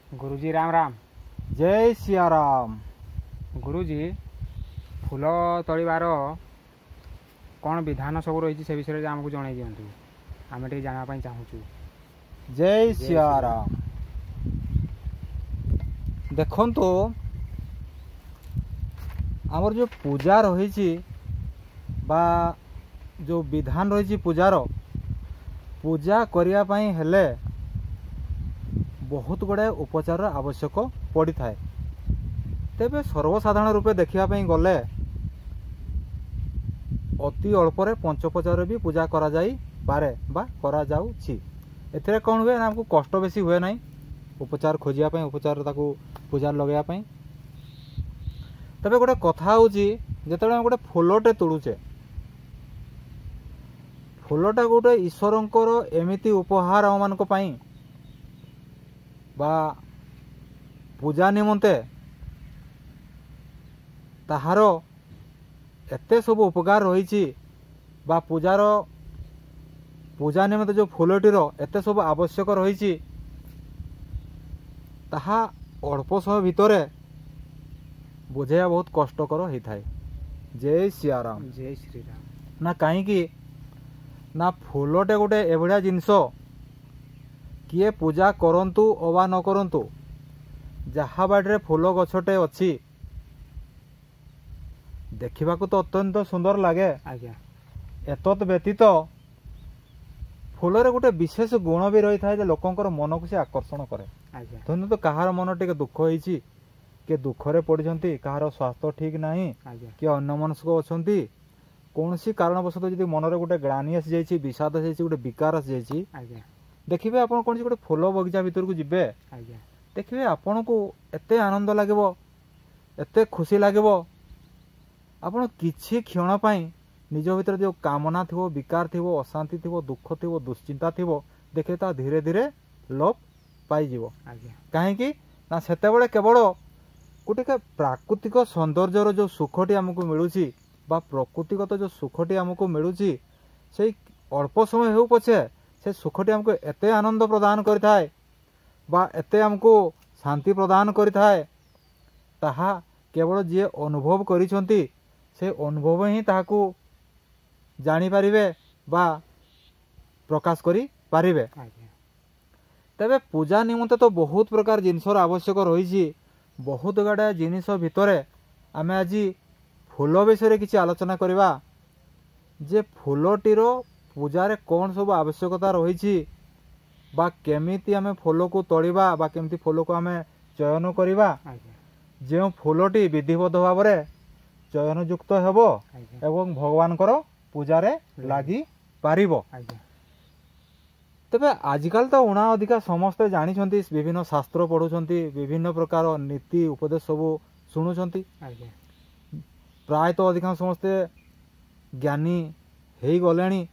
गुरुजी राम राम। जय सिया राम। गुरुजी फूल तोड़ार कौन विधान सब रही से विषय आमको जन दिंतु आम टे जानापी चाहूँ। जय सिया राम। देखो आमर जो पूजा रही बा जो विधान रही पूजार पूजा करने हेले बहुत गुड़ाए उपचार आवश्यक पड़ी था। तेबे सर्वसाधारण रूपे देखापी गले अति अल्परे पंचोपचार भी पूजा करा जाई पारे बा करा जाउछि। एथिरे कौन हुए ना हमको कष्ट बेसी हुए ना उपचार खोजिया उपचार ताकू पूजा लगे। तबे गोटे कथा होची जेतेबेले गोटे फूलटे तोड़ुचे फूलटा गोटे ईश्वरंकर एमिति उपहार हम मानक पई बा पूजा निमंते ताहार एते सब उपकार रही बा पूजार पूजा निमंते जो फूलटीर एते सब आवश्यक रही ताहा अल्प समय भितरे बुझाइया बहुत कष्टकर होता है। जय सिया राम। जय श्री राम। ना कहीं ना फूलटे गोटे एभलिया जिनस किए पूजा करंतु अवा न करंतु जहा बाड़े फूल गछटे अच्छी देखा तो अत्यंत सुंदर लगे। आज्ञा एतत् व्यतीत फूलरे गोटे विशेष गुण भी रही था लोकंकर मन को से आकर्षण करे। धरु तो कहार मन टे दुख होती किए दुखरे पड़ती कहार स्वास्थ्य ठीक ना किए अन्यमनस्क अच्छा कौन सी कारणवश जब मनरे गोटे ग्लानि आसी जाइए विषाद आसी गोटे विकार आसी जाइए देखिए आप कौन गोटे फूल बगीचा भितर को जीवे देखिए आपन को एते आनंद लगे एते खुशी लगे आपन किछि क्षण पाई निज भीतर जो कामना थी विकार थी अशांति थी दुख थी दुश्चिंता थी देखिए ता धीरे धीरे लोप पाई कहीं ना सेतेबेले केवल गोटे प्राकृतिक सौंदर्यर जो सुखटी आमको मिलूची बा प्रकृतिगत जो सुखटी आमको मिलूची से अल्प समय हो पछे से सुखटी आमको एते आनंद प्रदान करिथाए बा एते आमको शांति प्रदान करिथाए ताहा केवल जी अनुभव करिसंती से अनुभव ही ताहाको जानी पारिबे बा प्रकाश करि पारिबे। तबे पूजा निमंते तो बहुत प्रकार जिनसर आवश्यक रही बहुत गुड़ा जिनिस भितरे आमे आज फूल विषय किसी आलोचना करवा जे फूलटीर पूजारे कौन सब आवश्यकता रही बा केमिति आमे फूल को तोड़िबा बा केमिति फूल को आमे चयन करवा जो फूलटी विधिबद्ध भाव में चयनयुक्त हेबो एवं भगवान पूजारे लागी पारिबो। तबे आजकल तो उणा अधिका समस्ते जानी विभिन्न शास्त्र पढ़ुंट विभिन्न प्रकार नीति उपदेश सब शुणुंट प्रायतः तो अधिकांश समस्ते ज्ञानी हो गले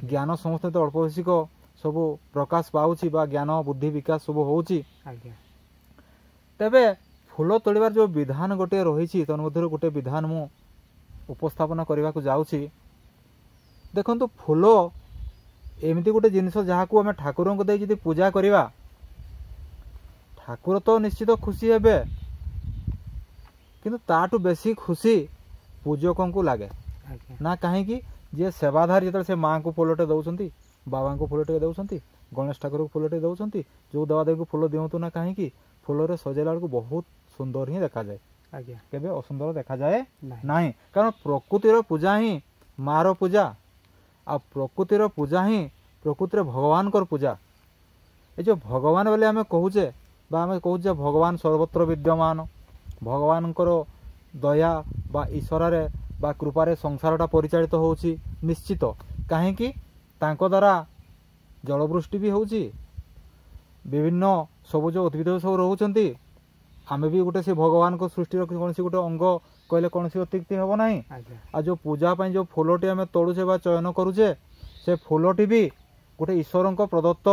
ज्ञान समस्ते तो अल्प बेसिक सब प्रकाश पाउछि बा ज्ञान बुद्धि विकास सब होउछि। तेबे फूल तोड़िबार जो विधान गोटे रही तन्मध्य गोटे विधान मु उपस्थापन करने को जाउछि। देखंतु फूल एमती गोटे जिनिस जहाँ को आम ठाकुर को दे पूजा करवा ठाकुर तो निश्चित खुशी हेबे किंतु ताठू बेसी खुशी पूजकों को लगे ना कहीं जी सेवाधारी जो से माँ को फूलटे दौरान बाबा को फूलटे दौरान गणेश ठाकुर को फूलटे दौरान जो देवादेवी को फूल दिंतु ना कहीं फूल सजेला को बहुत सुंदर ही देखा जाए केबे असुंदर देखा जाए नहीं कारण प्रकृतिर पूजा ही मार पूजा आ प्रकृतिर पूजा ही प्रकृतिर भगवान कर पूजा ये जो भगवान बोले आम कहूचे आम कहूचे भगवान सर्वत्र विद्यमान भगवान दया बा ईश्वर बा कृपारे संसारटा परिचालित होउची निश्चित कहीं तांको द्वारा जलवृष्टि भी होउची विभिन्न सबुज उद्भिद सब रोचंती आमे भी गोटे से भगवान को सृष्टि कौन सी गोटे अंग कहले कौन सी अत्युक्ति हम ना आ जो पूजा पाई जो फूलटी आम तोड़ुचे बा चयन करुचे से फूलटी भी गोटे ईश्वर प्रदत्त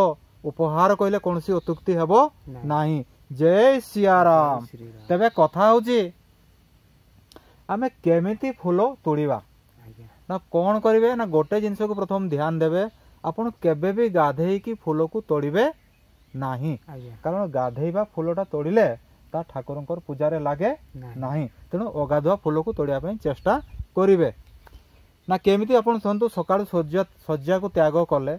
उपहार कहले कौन सी अत्युक्ति हेब नाही। जय सिया राम। तेबे कथा होची आमे केमिति फूल तोड़िबा ना कौन करिवे ना गोटे जिनस को प्रथम ध्यान देबे आपण केबे भी गाधेई की फूल को तोड़िबे ନାହିଁ, କାରଣ ଗାଧେଇବା ଫୁଲଟା ତୋଳିଲେ ତା ଠାକୁରଙ୍କର ପୂଜାରେ ଲାଗେ ନାହିଁ। ତେଣୁ ଅଗାଧୁଆ ଫୁଲକୁ ତୋଳିବା ପାଇଁ ଚେଷ୍ଟା କରିବେ। ନା କେମିତି ଆପଣ ଶୁଣନ୍ତୁ, ସକାଳୁ ଶଯ୍ୟାକୁ ତ୍ୟାଗ କଲେ,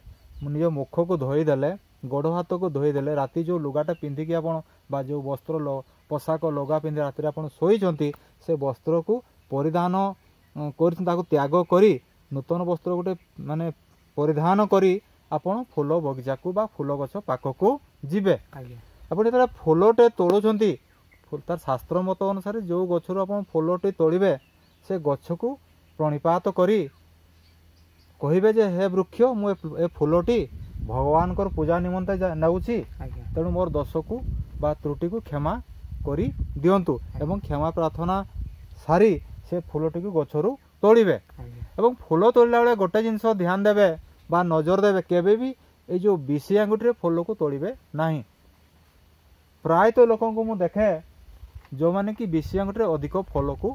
ନିଜ ମୁଖକୁ ଧୋଇଦେଲେ, ଗୋଡ଼ ହାତକୁ ଧୋଇଦେଲେ, ରାତି ଯେଉଁ ଲୁଗାଟା ପିନ୍ଧିକି ଆପଣ ବା ଯେଉଁ ବସ୍ତ୍ର ପୋଷାକ ଲଗା ପିନ୍ଧି ରାତିରେ ଆପଣ ଶୋଇଛନ୍ତି, ସେ ବସ୍ତ୍ରକୁ ପରିଧାନ କରିଛନ୍ତି, ତାକୁ ତ୍ୟାଗ କରି ନୂତନ ବସ୍ତ୍ର ଗୋଟେ ମାନେ ପରିଧାନ କରି ଆପଣ ଫୁଲ ବଗିଚାକୁ ବା ଫୁଲ ଗଛ ପାଖକୁ ଯିବେ। ଆପଣ ଯେତେବେଳେ ଫୁଲଟେ ତୋଳୁଛନ୍ତି, ତାର ଶାସ୍ତ୍ର ମତ ଅନୁସାରେ ଯେଉଁ ଗଛରୁ ଆପଣ ଫୁଲଟି ତୋଳିବେ, ସେ ଗଛକୁ ପ୍ରଣିପାତ କରି କହିବେ ଯେ ହେ ବୃକ୍ଷ, ମୁଁ ଏ ଫୁଲଟି ଭଗବାନଙ୍କର ପୂଜା ନିମନ୍ତେ ନେଉଛି, ତେଣୁ ମୋର ଦୋଷକୁ ବା ତ୍ରୁଟିକୁ କ୍ଷମା କରି ଦିଅନ୍ତୁ। ଏବଂ କ୍ଷମା ପ୍ରାର୍ଥନା ସାରି ସେ ଫୁଲଟିକୁ ଗଛରୁ ତୋଳିବେ। ଏବଂ ଫୁଲ ତୋଳିଲା ବେଳେ ଗୋଟେ ଜିନିଷ ଧ୍ୟାନ ଦେବେ ବା ନଜର ଦେବେ, କେବେ ବି ଏଇ ଯେଉଁ ବିଶି ଆଙ୍ଗୁଠିରେ ଫୁଲକୁ ତୋଳିବେ ନାହିଁ। ପ୍ରାୟତଃ ଲୋକଙ୍କୁ ମୁଁ ଦେଖେ ଯେଉଁମାନେ କି ବିଶି ଆଙ୍ଗୁଠିରେ ଅଧିକ ଫୁଲକୁ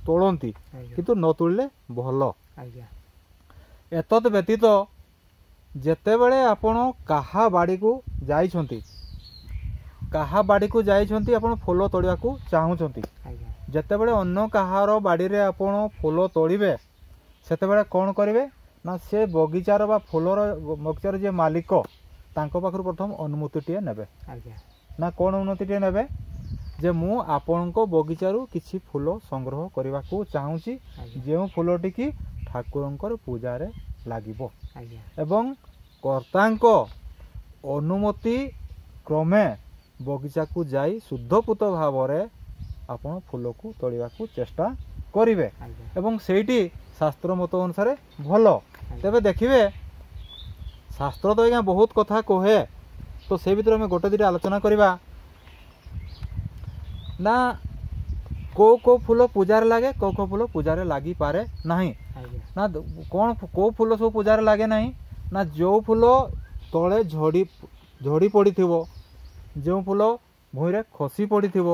ତୋଳନ୍ତି, କିନ୍ତୁ ନ ତୋଳିଲେ ଭଲ। ଏତଦ୍ ବ୍ୟତୀତ ଯେତେବେଳେ ଆପଣ କାହା ବାଡ଼ିକୁ ଯାଇଛନ୍ତି, ଆପଣ ଫୁଲ ତୋଳିବାକୁ ଚାହୁଁଛନ୍ତି, ଯେତେବେଳେ ଅନ୍ୟ କାହାର ବାଡ଼ିରେ ଆପଣ ଫୁଲ ତୋଳିବେ, ସେତେବେଳେ କ'ଣ କରିବେ ନା ସେ ବଗିଚାର ବା ବଗିଚାର ଯିଏ ମାଲିକ, ତାଙ୍କ ପାଖରୁ ପ୍ରଥମ ଅନୁମତିଟିଏ ନେବେ। ନା କ'ଣ ଅନୁମତିଟିଏ ନେବେ? ଯେ ମୁଁ ଆପଣଙ୍କ ବଗିଚାରୁ କିଛି ଫୁଲ ସଂଗ୍ରହ କରିବାକୁ ଚାହୁଁଛି, ଯେଉଁ ଫୁଲଟି କି ଠାକୁରଙ୍କର ପୂଜାରେ ଲାଗିବ, ଏବଂ କର୍ତ୍ତାଙ୍କ ଅନୁମତି କ୍ରମେ ବଗିଚାକୁ ଯାଇ ଶୁଦ୍ଧପୂତ ଭାବରେ ଆପଣ ଫୁଲକୁ ତୋଳିବାକୁ ଚେଷ୍ଟା କରିବେ। ଏବଂ ସେଇଠି ଶାସ୍ତ୍ର ମତ ଅନୁସାରେ ଭଲ। ତେବେ ଦେଖିବେ, ଶାସ୍ତ୍ର ତ ଆଜ୍ଞା ବହୁତ କଥା କହେ, ତ ସେ ଭିତରେ ଆମେ ଗୋଟେ ଦୁଇଟା ଆଲୋଚନା କରିବା। ନା କେଉଁ ଫୁଲ ପୂଜାରେ ଲାଗେ, କେଉଁ ଫୁଲ ପୂଜାରେ ଲାଗିପାରେ ନାହିଁ। ନା କ'ଣ କେଉଁ ଫୁଲ ସବୁ ପୂଜାରେ ଲାଗେ ନାହିଁ? ନା ଯେଉଁ ଫୁଲ ତଳେ ଝଡ଼ି ପଡ଼ିଥିବ, ଯେଉଁ ଫୁଲ ଭୂଇଁରେ ଖସି ପଡ଼ିଥିବ,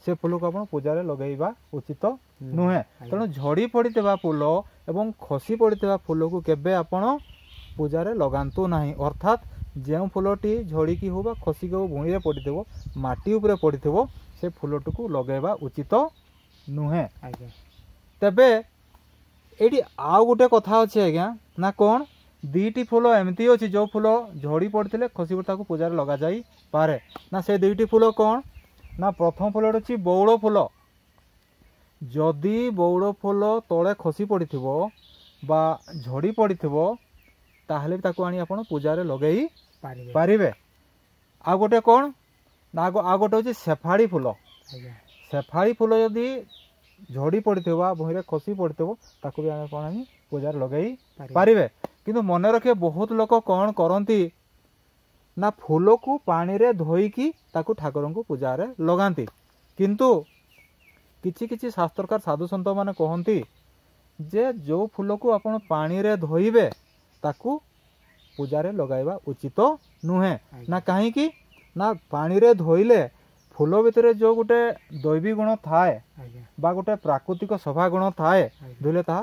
ସେ ଫୁଲକୁ ଆପଣ ପୂଜାରେ ଲଗାଇବା ଉଚିତ ନୁହେଁ। ତେଣୁ ଝଡ଼ି ପଡ଼ିଥିବା ଫୁଲ ଏବଂ ଖସି ପଡ଼ିଥିବା ଫୁଲକୁ କେବେ ଆପଣ ପୂଜାରେ ଲଗାନ୍ତୁ ନାହିଁ। ଅର୍ଥାତ୍ ଯେଉଁ ଫୁଲଟି ଝଡ଼ିକି ହେଉ ବା ଖସିକି ହେଉ ଭୂଇଁରେ ପଡ଼ିଥିବ, ମାଟି ଉପରେ ପଡ଼ିଥିବ, ସେ ଫୁଲଟିକୁ ଲଗାଇବା ଉଚିତ ନୁହେଁ। ତେବେ ଏଇଠି ଆଉ ଗୋଟେ କଥା ଅଛି ଆଜ୍ଞା। ନା କ'ଣ? ଦୁଇଟି ଫୁଲ ଏମିତି ଅଛି ଯେଉଁ ଫୁଲ ଝଡ଼ି ପଡ଼ିଥିଲେ ଖସି ପଡ଼ି ତାକୁ ପୂଜାରେ ଲଗାଯାଇପାରେ। ନା ସେ ଦୁଇଟି ଫୁଲ କ'ଣ? ନା ପ୍ରଥମ ଫୁଲଟି ଅଛି ବଉଳ ଫୁଲ। ଯଦି ବଉଳ ଫୁଲ ତଳେ ଖସି ପଡ଼ିଥିବ ବା ଝଡ଼ି ପଡ଼ିଥିବ, ତାହେଲେ ତାକୁ ଆଣି ଆପଣ ପୂଜାରେ ଲଗାଇ ପାରିବେ। ଆଉ ଗୋଟେ କ'ଣ? ନା ଆଉ ଗୋଟେ ହେଉଛି ସେଫାଳି ଫୁଲ। ସେଫାଳି ଫୁଲ ଯଦି ଝଡ଼ି ପଡ଼ିଥିବ ବା ଭୂଇଁରେ ଖସି ପଡ଼ିଥିବ, ତାକୁ ବି ଆପଣ ଆଣି ପୂଜାରେ ଲଗାଇ ପାରିବେ। କିନ୍ତୁ ମନେ ରଖିବେ, ବହୁତ ଲୋକ କ'ଣ କରନ୍ତି ନା ଫୁଲକୁ ପାଣିରେ ଧୋଇକି ତାକୁ ଠାକୁରଙ୍କୁ ପୂଜାରେ ଲଗାନ୍ତି। କିନ୍ତୁ କିଛି କିଛି ଶାସ୍ତ୍ରକାର ସାଧୁସନ୍ଥମାନେ କହନ୍ତି ଯେ ଯେଉଁ ଫୁଲକୁ ଆପଣ ପାଣିରେ ଧୋଇବେ, ତାକୁ ପୂଜାରେ ଲଗାଇବା ଉଚିତ ନୁହେଁ। ନା କାହିଁକି? ନା ପାଣିରେ ଧୋଇଲେ ଫୁଲ ଭିତରେ ଯେଉଁ ଗୋଟେ ଦୈବୀ ଗୁଣ ଥାଏ ବା ଗୋଟେ ପ୍ରାକୃତିକ ସଭା ଗୁଣ ଥାଏ, ଧୋଇଲେ ତାହା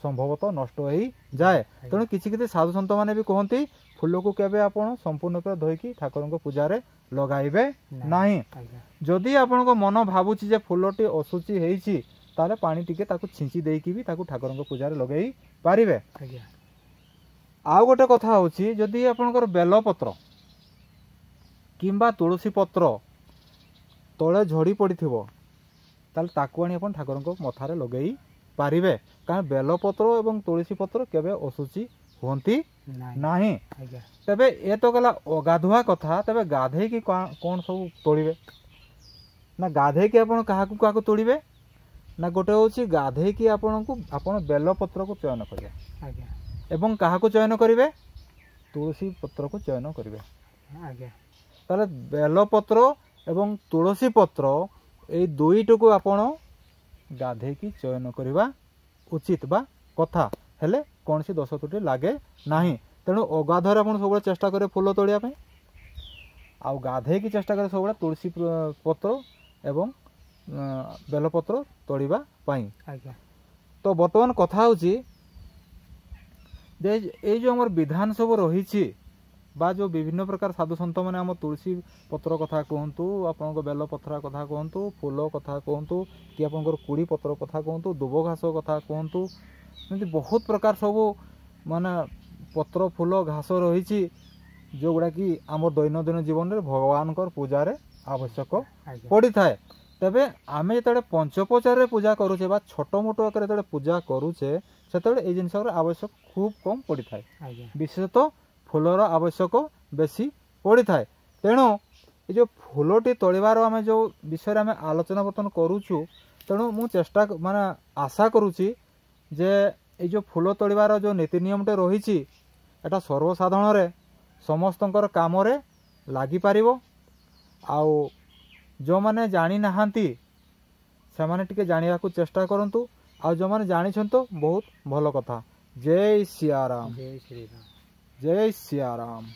ସମ୍ଭବତଃ ନଷ୍ଟ ହୋଇଯାଏ। ତେଣୁ କିଛି କିଛି ସାଧୁସନ୍ଥମାନେ ବି କହନ୍ତି ଫୁଲକୁ କେବେ ଆପଣ ସମ୍ପୂର୍ଣ୍ଣ ରୂପେ ଧୋଇକି ଠାକୁରଙ୍କ ପୂଜାରେ ଲଗାଇବେ ନାହିଁ। ଯଦି ଆପଣଙ୍କ ମନ ଭାବୁଛି ଯେ ଫୁଲଟି ଅଶୁଚି ହେଇଛି, ତାହେଲେ ପାଣି ଟିକେ ତାକୁ ଛିଞ୍ଚି ଦେଇକି ବି ତାକୁ ଠାକୁରଙ୍କ ପୂଜାରେ ଲଗାଇ ପାରିବେ। ଆଉ ଗୋଟେ କଥା ହେଉଛି, ଯଦି ଆପଣଙ୍କର ବେଲପତ୍ର କିମ୍ବା ତୁଳସୀ ପତ୍ର ତଳେ ଝଡ଼ି ପଡ଼ିଥିବ, ତାହେଲେ ତାକୁ ଆଣି ଆପଣ ଠାକୁରଙ୍କ ମଥାରେ ଲଗାଇ ପାରିବେ। କାରଣ ବେଲପତ୍ର ଏବଂ ତୁଳସୀ ପତ୍ର କେବେ ଅଶୁଚି ହୁଅନ୍ତି ନାହିଁ। ତେବେ ଏ ତ ଗଲା ଅଗାଧୁଆ କଥା। ତେବେ ଗାଧେଇକି କ'ଣ ସବୁ ତୋଳିବେ? ନା ଗାଧେଇକି ଆପଣ କାହାକୁ ତୋଳିବେ? ନା ଗୋଟେ ହେଉଛି ଗାଧେଇକି ଆପଣ ବେଲପତ୍ରକୁ ଚୟନ କରିବେ ଏବଂ କାହାକୁ ଚୟନ କରିବେ? ତୁଳସୀ ପତ୍ରକୁ ଚୟନ କରିବେ। ତାହେଲେ ବେଲପତ୍ର ଏବଂ ତୁଳସୀ ପତ୍ର ଏଇ ଦୁଇଟିକୁ ଆପଣ ଗାଧେଇକି ଚୟନ କରିବା ଉଚିତ ବା କଥା। ହେଲେ କୌଣସି ଦୋଷ ତ୍ରୁଟି ଲାଗେ ନାହିଁ। ତେଣୁ ଅଗାଧୁଆରେ ଆପଣ ସବୁବେଳେ ଚେଷ୍ଟା କରିବେ ଫୁଲ ତୋଳିବା ପାଇଁ, ଆଉ ଗାଧେଇକି ଚେଷ୍ଟା କରିବେ ସବୁବେଳେ ତୁଳସୀ ପତ୍ର ଏବଂ ବେଲପତ୍ର ତୋଳିବା ପାଇଁ। ତ ବର୍ତ୍ତମାନ କଥା ହେଉଛି ଯେ ଏଇ ଯେଉଁ ଆମର ବିଧାନ ସବୁ ରହିଛି, बा जो विभिन्न प्रकार साधु सन्त मैंने आम तुलसी पत्र कथा कहतु आप बेल पथरा कथा कहतु फूल कथा कहतु कि आप कुड़ी पत्र कथा कहतु दुब घास कथा कहतु एमती बहुत प्रकार सब माने पत्र फूल घास रही जो गुड़ा कि आम दैनंदिन जीवन में भगवान पूजार आवश्यक पड़ी थाए तेबे आम जो पंचोपचार पूजा करुचे बा छोट मोट आकार जो पूजा करुचे से जिनस आवश्यक खूब कम पड़ी थाए विशेषतः फूलर आवश्यक बेसी पड़ी थाए तेणु ये जो फूलटी तोड़बार आम जो विषय आम आलोचना बर्तन करुचु तेणु मु चेष्टा माने आशा करुची जे ये जो फूल तोड़बार जो नीति नियमटे रही एटा सर्वसाधारण समस्तंकर काम रे लागी पारिबो आउ जो माने जानी नहांती से माने टिके जानिया को चेष्टा करंतु आ जो माने जानी छंतो बहुत भलो कथा। जय सिया राम। जय श्री राम। जय सिया राम।